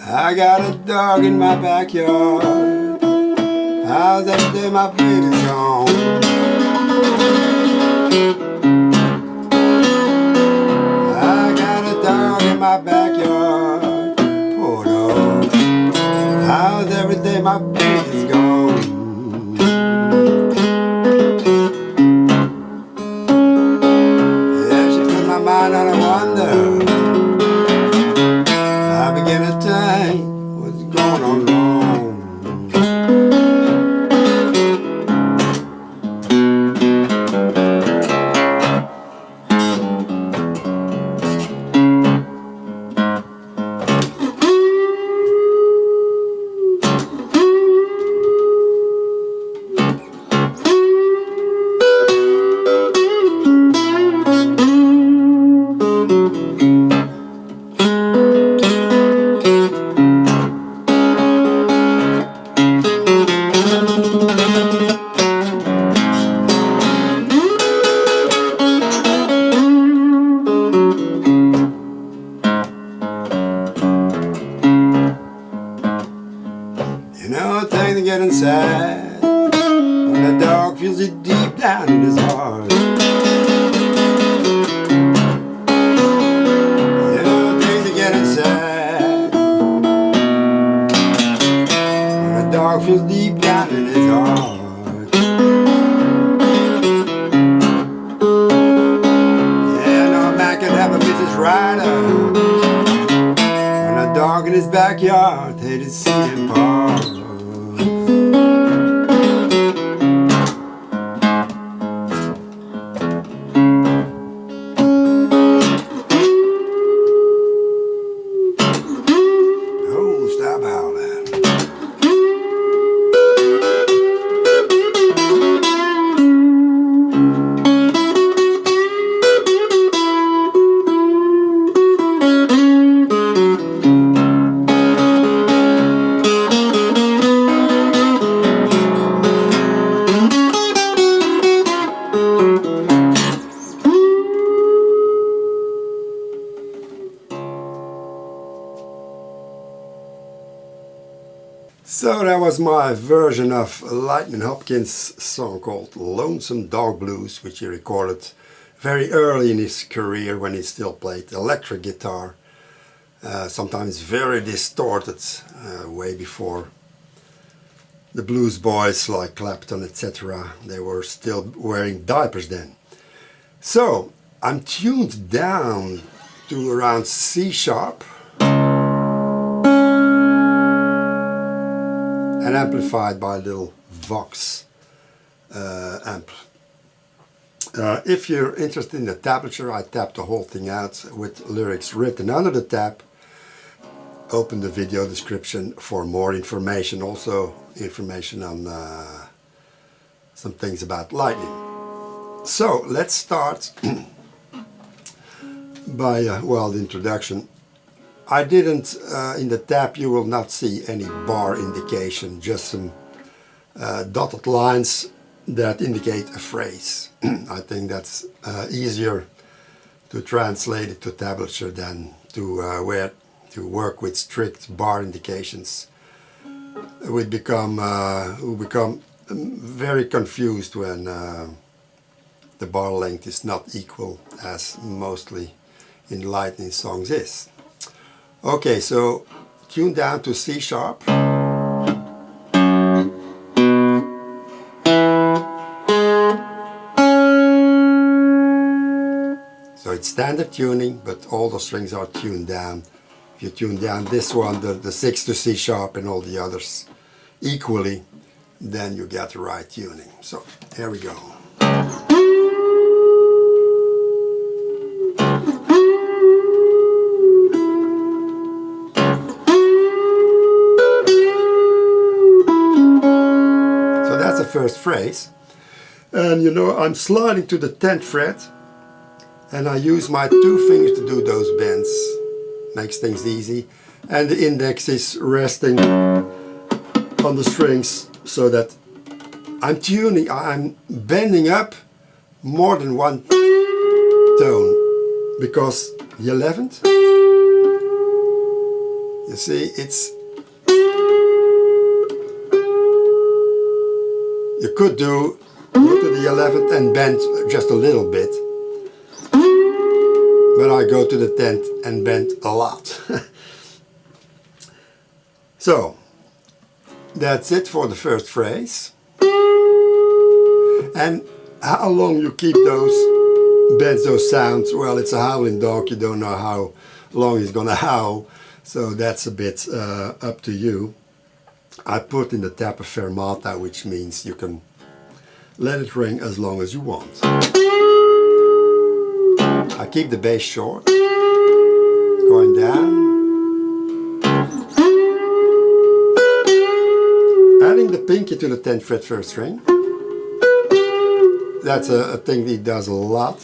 I got a dog in my backyard. How's that day my baby's gone? I got a dog in my backyard. Poor dog. How's every day my baby's gone? Yeah, she put my mind on a wonder. I begin to think what's going on wrong. You know, things are getting sad when the dog feels it deep down in his heart. You know, things are getting sad when the dog feels deep down in his heart. Yeah, no man can have a Mrs. Ryder when a dog in his backyard hated to see him part. So that was my version of Lightnin Hopkins' song called Lonesome Dog Blues, which he recorded very early in his career when he still played electric guitar, sometimes very distorted, way before the blues boys like Clapton, etc. They were still wearing diapers then. So I'm tuned down to around C sharp and amplified by a little Vox amp. If you're interested in the tablature, I tapped the whole thing out with lyrics written under the tab. Open the video description for more information, also information on some things about Lightnin. So let's start by, well, the introduction. I didn't, in the tab you will not see any bar indication, just some dotted lines that indicate a phrase. I think that's easier to translate it to tablature than to work with strict bar indications. We become very confused when the bar length is not equal, as mostly in Lightnin songs is. Okay, so tune down to C sharp. So it's standard tuning, but all the strings are tuned down. If you tune down this one, the 6 to C sharp and all the others equally, then you get the right tuning. So here we go. That's the first phrase, and you know, I'm sliding to the 10th fret and I use my 2 fingers to do those bends. Makes things easy, and the index is resting on the strings so that I'm bending up more than one tone, because the 11th You see, it's... You could go to the 11th and bend just a little bit. But I go to the 10th and bend a lot. So, that's it for the first phrase. And how long you keep those bends, those sounds, well, it's a howling dog, you don't know how long he's gonna howl, so that's a bit up to you. I put in the tap a fermata, which means you can let it ring as long as you want. I keep the bass short, going down, adding the pinky to the 10th fret first string. That's a thing he does a lot.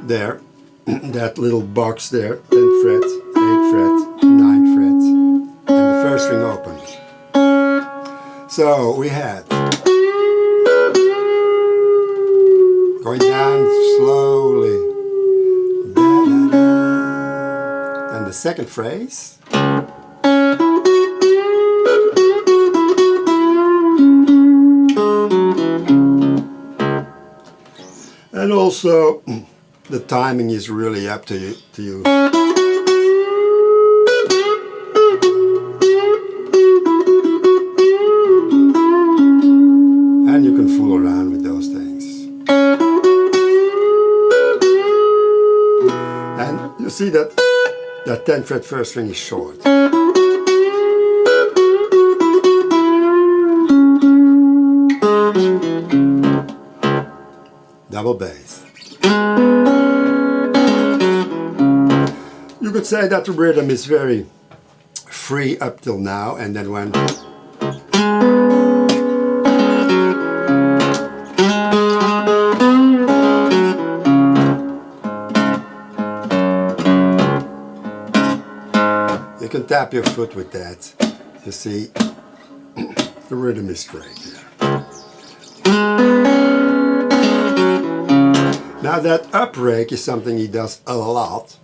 There, that little box there, 10th fret, 8th fret, 9th fret, and the first string opens. So we had going down slowly, and the second phrase. And also, the timing is really up to you. And you can fool around with those things. And you see that 10th fret first string is short. Double bass. You could say that the rhythm is very free up till now, and then when you can tap your foot with that. You see, the rhythm is straight here. Now that up rake is something he does a lot.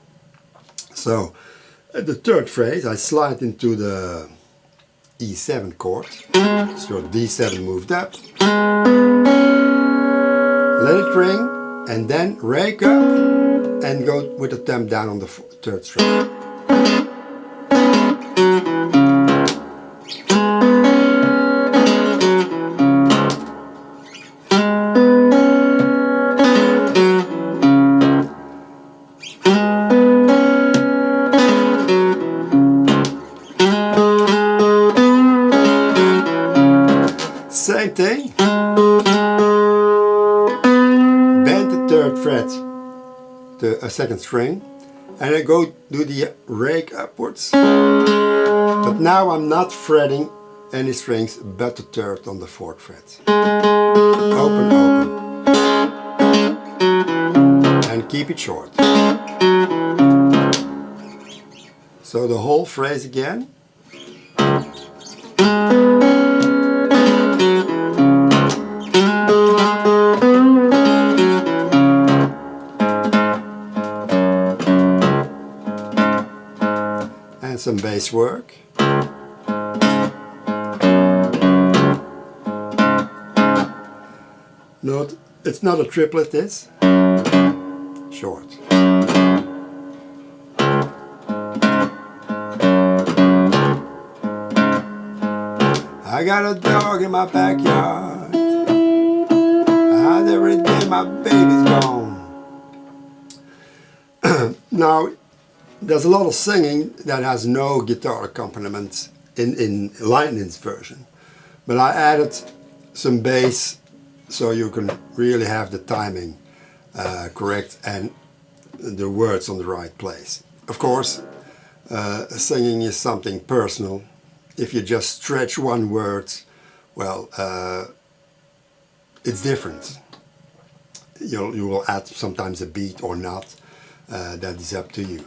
So at the third phrase I slide into the E7 chord. So D7 moved up. Let it ring and then rake up and go with the thumb down on the third string. Same thing. Bend the third fret to a second string and I go do the rake upwards. But now I'm not fretting any strings but the third on the fourth fret. Open, open. And keep it short. So the whole phrase again. And some bass work. Note, it's not a triplet, this. Short. I got a dog in my backyard. Every day my baby's gone. Now, there's a lot of singing that has no guitar accompaniment in Lightnin's version. But I added some bass so you can really have the timing correct and the words on the right place. Of course, singing is something personal. If you just stretch one word, well, it's different. You will add sometimes a beat or not. That is up to you.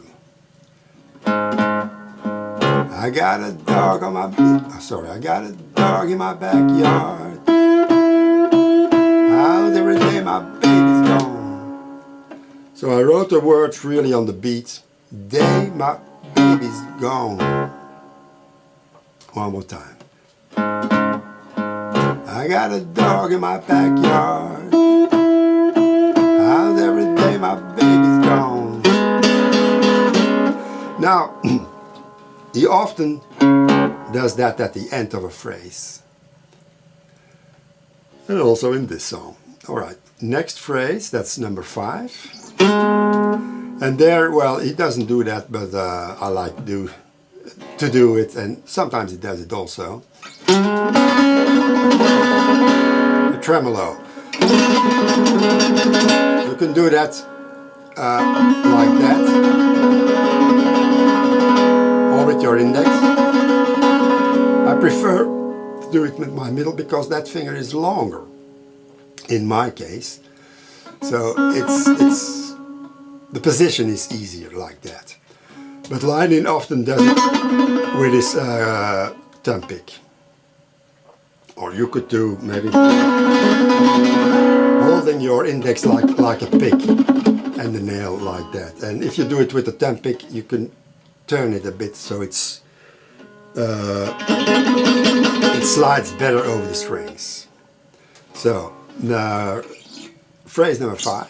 I got a dog on my I got a dog in my backyard. Out every day my baby's gone. So I wrote the words really on the beat, day my baby's gone. One more time. I got a dog in my backyard. How's every day my baby's gone. Now, he often does that at the end of a phrase. And also in this song. Alright, next phrase, that's number 5. And there, well, he doesn't do that, but I like to do it, and sometimes he does it also. The tremolo. You can do that like that, or with your index. I prefer to do it with my middle because that finger is longer, in my case. So it's the position is easier like that. But Lightnin often does it with his thumb pick. Or you could do maybe holding your index like a pick and the nail like that. And if you do it with a thumb pick, you can turn it a bit so it slides better over the strings. So now phrase number 5.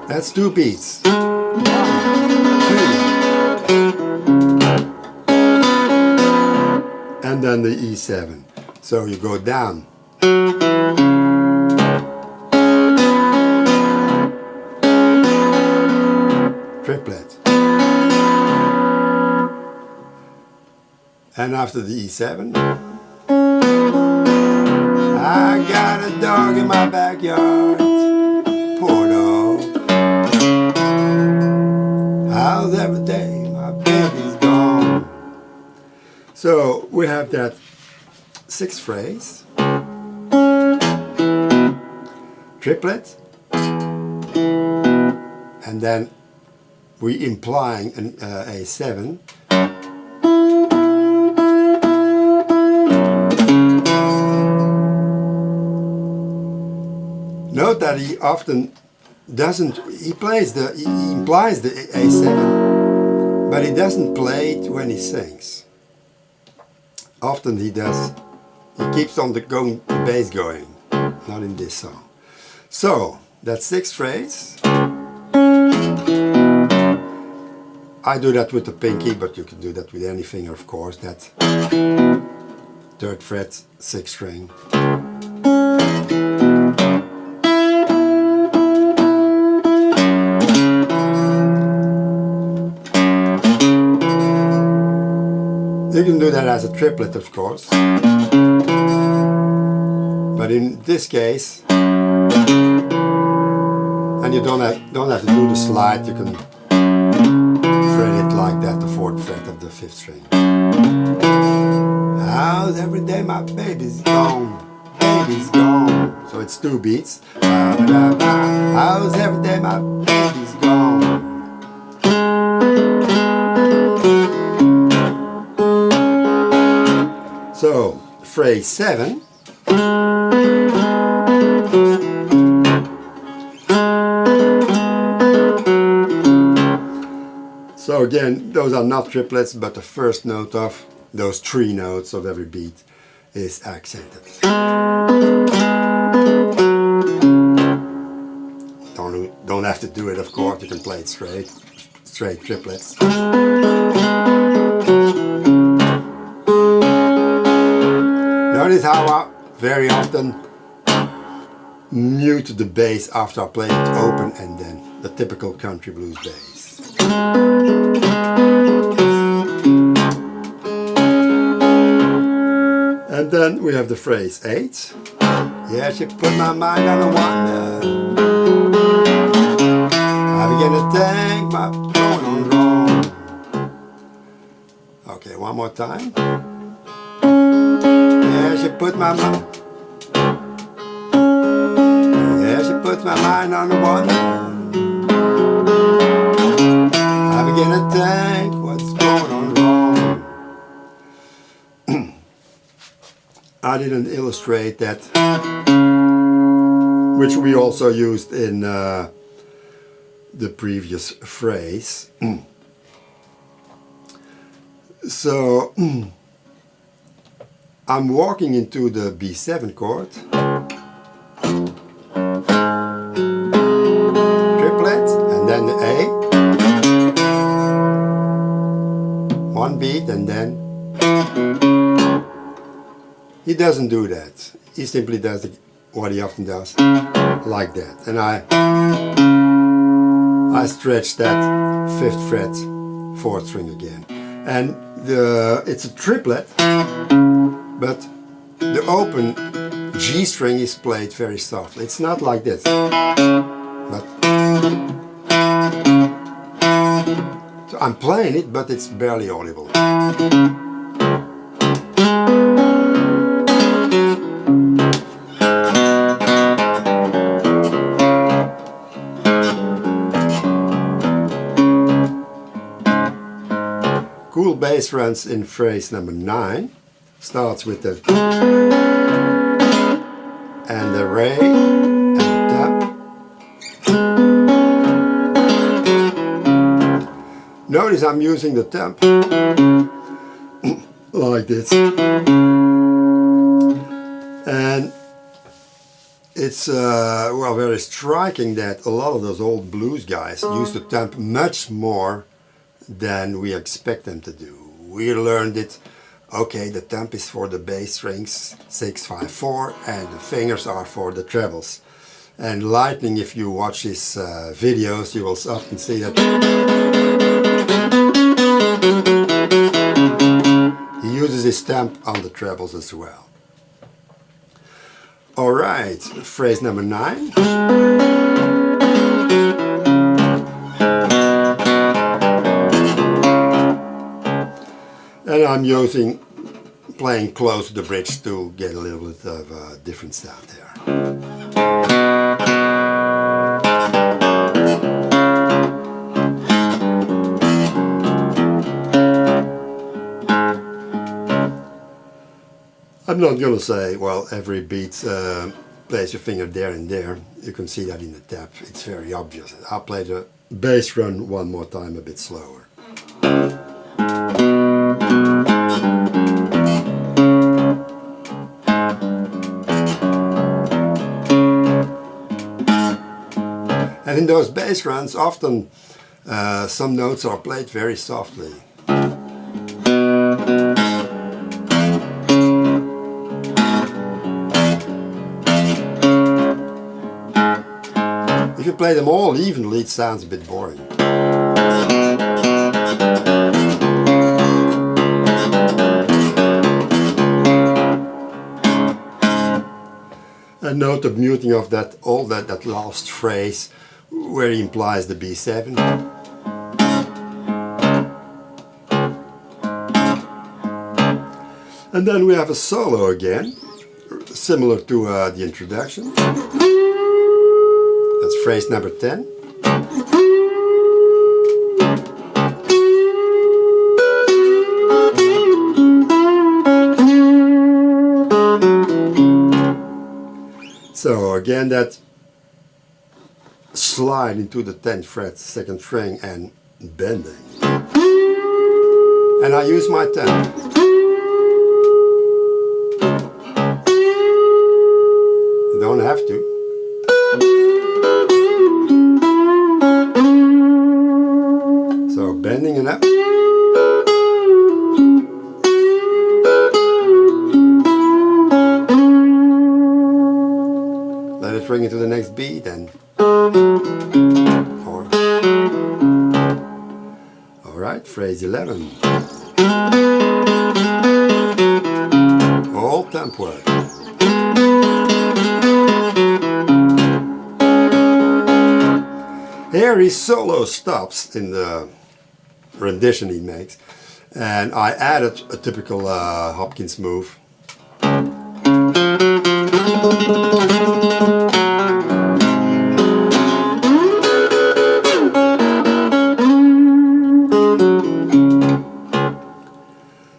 That's 2 beats. 1, 2. And then the E7. So you go down. Triplet. And after the E7, I got a dog in my backyard. Poor dog. How's every day my baby's gone. So we have that 6th phrase. Triplet. And then we implying an A7. Note that he often doesn't, he implies the A7, but he doesn't play it when he sings. Often he does, he keeps on the bass going, not in this song. So, that 6th phrase, I do that with the pinky, but you can do that with any finger, of course. That 3rd fret, 6th string. You can do that as a triplet, of course. But in this case, and you don't have to do the slide, you can fret it like that, the 4th fret of the 5th string. How's every day my baby's gone, baby's gone. So it's 2 beats. How's every day my baby's gone. So, phrase 7. So again, those are not triplets, but the first note of those 3 notes of every beat is accented. Don't have to do it, of course, you can play it straight triplets. Notice how I very often mute the bass after I play it open, and then the typical country blues bass. And then we have the phrase 8. Yeah, she put my mind on a wonder. I begin to think my going on wrong. Okay, one more time. Yeah, she put my mind. Yeah, she puts my mind on the wonder. I begin to think what's going on wrong. I didn't illustrate that which we also used in the previous phrase. So I'm walking into the B7 chord, triplet, and then the A, one beat, and then he doesn't do that. He simply does what he often does, like that. And I stretch that 5th fret 4th string again. And it's a triplet, but the open G string is played very softly. It's not like this, but so I'm playing it, but it's barely audible. Cool bass runs in phrase number 9. Starts with the and the re and the temp. Notice I'm using the temp like this, and it's well, very striking that a lot of those old blues guys use the temp much more than we expect them to do. We learned it, okay, the temp is for the bass strings 6, 5, 4, and the fingers are for the trebles. And Lightnin, if you watch his videos, you will often see that he uses his temp on the trebles as well. Alright, phrase number 9. And I'm playing close to the bridge to get a little bit of a different sound there. I'm not going to say, well, every beat place your finger there and there. You can see that in the tap. It's very obvious. I'll play the bass run one more time a bit slower. And in those bass runs, often some notes are played very softly. If you play them all evenly, it sounds a bit boring. And note the muting of that last phrase where he implies the B7. And then we have a solo again, similar to the introduction. That's phrase number 10. So again, that slide into the 10th fret, 2nd string, and bending. And I use my temp. You don't have to. So bending it up. Let it ring into the next beat and Alright, phrase 11. All temp work. Here his solo stops in the rendition he makes, and I added a typical Hopkins move.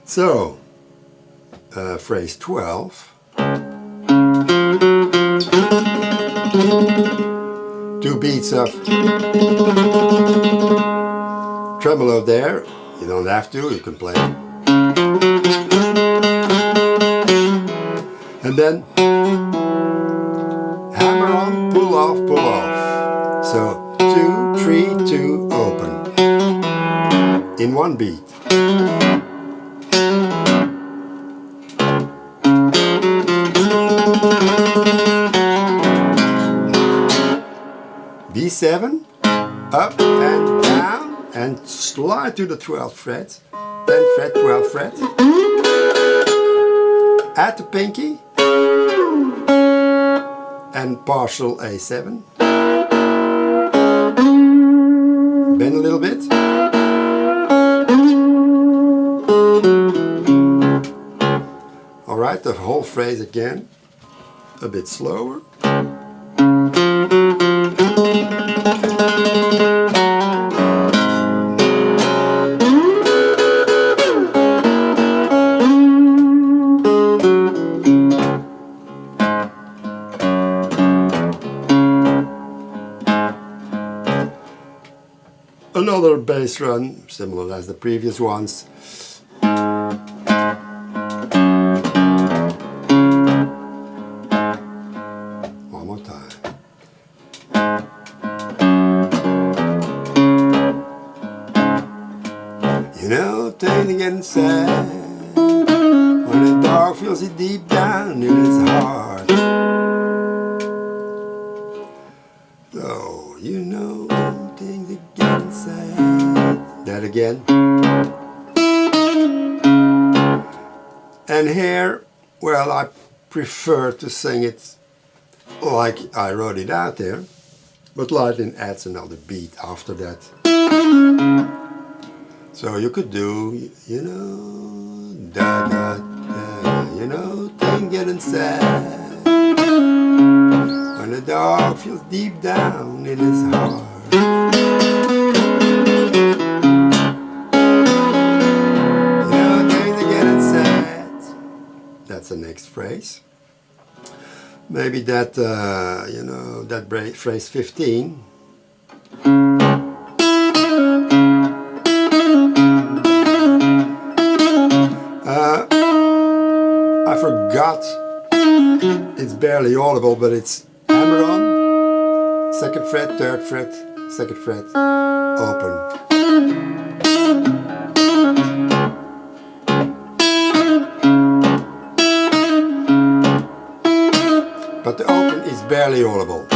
So, phrase 12. beats of tremolo there. You don't have to, you can play. And then hammer on, pull off, pull off. So 2, 3, 2, open. In one beat. B7, up and down, and slide to the 12th fret, 10th fret, 12th fret. Add the pinky, and partial A7. Bend a little bit. Alright, the whole phrase again, a bit slower. Another bass run, similar as the previous ones. One more time. You know, things are getting sad when the dog feels it deep down in his heart. So, you know, things are getting sad. That again. And here, well, I prefer to sing it like I wrote it out there, but Lightnin adds another beat after that. So you could do, you know, da da da, you know, things getting sad when the dog feels deep down in his heart. You know, things are getting sad. That's the next phrase. Maybe that, you know, that phrase 15. I forgot, it's barely audible, but it's hammer on, 2nd fret, 3rd fret, 2nd fret, open. But the open is barely audible.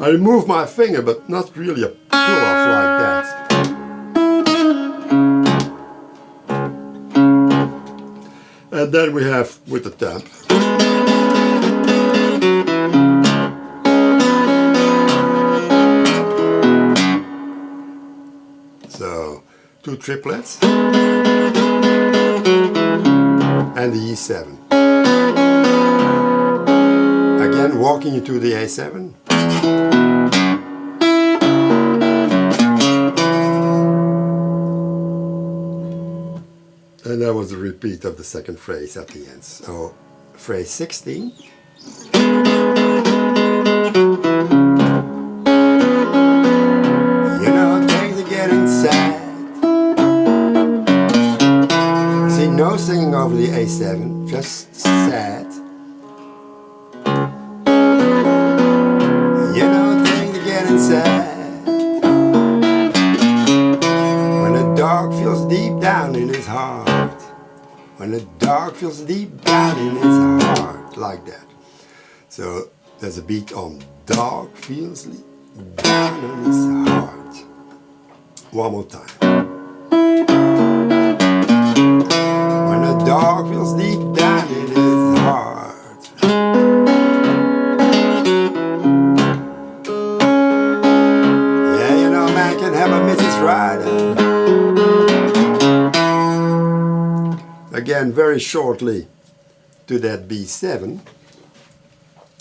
I move my finger, but not really a pull-off like that. And then we have with the temp. So, 2 triplets and the E7. Again, walking you to the A7. And that was a repeat of the 2nd phrase at the end. So, phrase 16. You know, things are getting sad. See, no singing over the A7, just sad. You know, things are getting sad when the dog feels deep down in his heart. When the dog feels deep down in his heart, like that. So there's a beat on dog feels down in his heart. One more time. When the dog feels deep down in his heart. Yeah, you know, man can have a Mrs. Rider. Again, very shortly to that B7.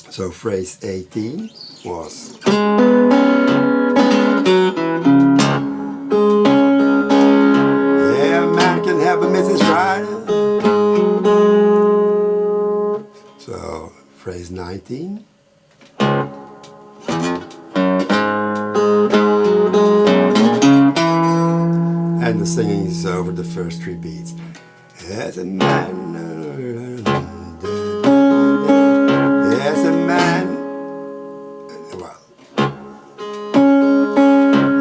So phrase 18 was. Yeah, man can have a Mrs. phrase 19. And the singing is over the first 3 beats. As a man, as a man, well,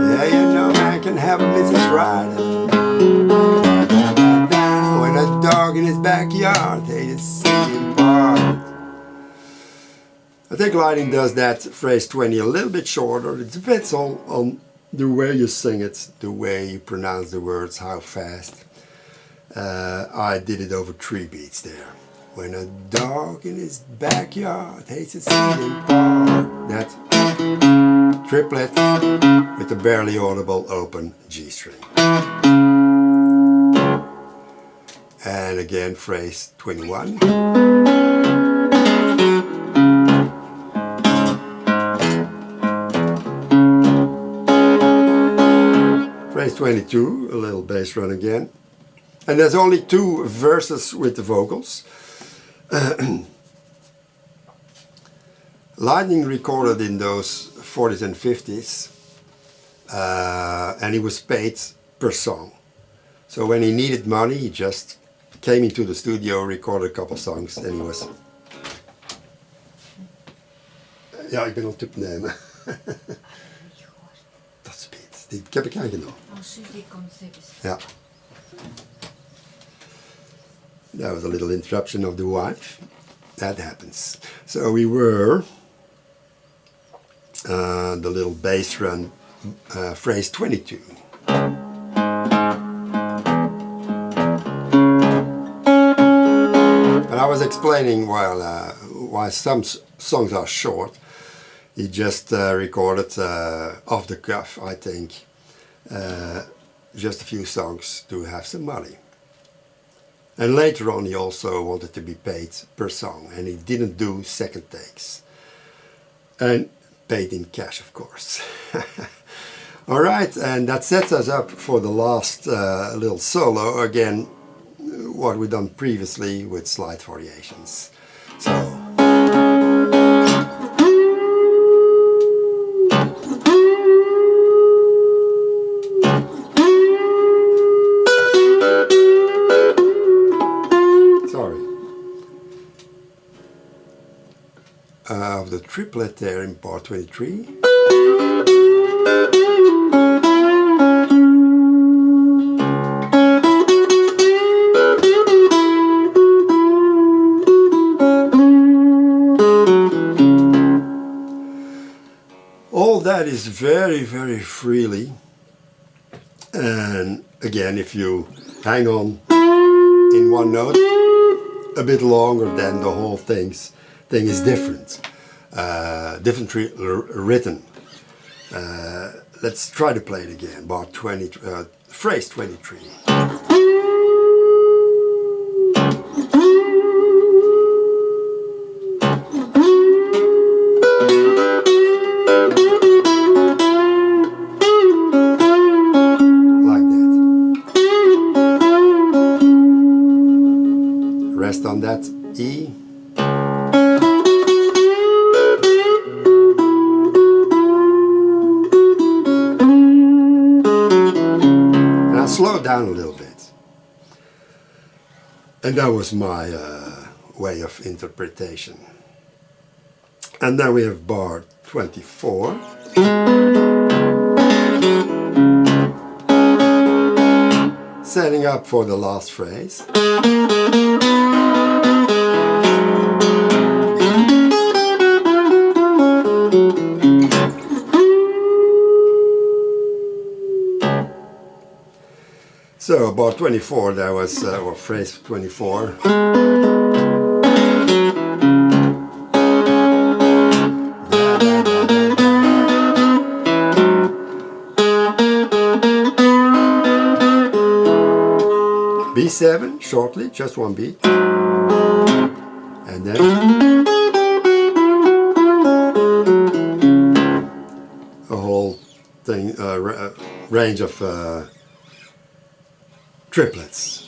yeah, you know, man can have a Mrs. Rider. When a dog in his backyard, they just sing part. I think Lightnin does that phrase 20 a little bit shorter. It depends on the way you sing it, the way you pronounce the words, how fast. I did it over 3 beats there. When a dog in his backyard hates a singing part. That triplet with a barely audible open G string. And again, phrase 21. Phrase 22, a little bass run again. And there's only 2 verses with the vocals. Lightnin recorded in those 40s and 50s, and he was paid per song. So when he needed money, he just came into the studio, recorded a couple songs, and he was... Ja, ik ben aan het opnemen. Dat is beter. Ik heb ik aangenomen. Ja. That was a little interruption of the wife. That happens. So we were the little bass run, phrase 22. But I was explaining why some songs are short. He just recorded off the cuff, I think, just a few songs to have some money. And later on he also wanted to be paid per song, and he didn't do second takes. And paid in cash, of course. Alright, and that sets us up for the last little solo. Again, what we've done previously with slight variations. So... of the triplet there in part 23. All that is very, very freely, and again, if you hang on in one note a bit longer, then the whole thing is different, differently written. Let's try to play it again. Bar 20, phrase 23. Like that. Rest on that E. Slow it down a little bit. And that was my way of interpretation. And then we have bar 24. Setting up for the last phrase. So bar 24, that was or phrase 24. B7 shortly, just one beat, and then a whole thing, range of triplets.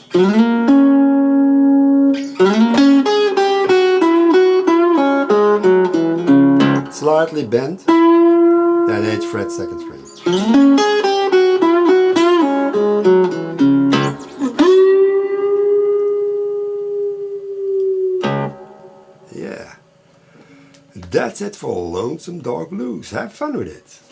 slightly bent, then 8th fret 2nd string. Yeah, that's it for Lonesome Dog Blues. Have fun with it.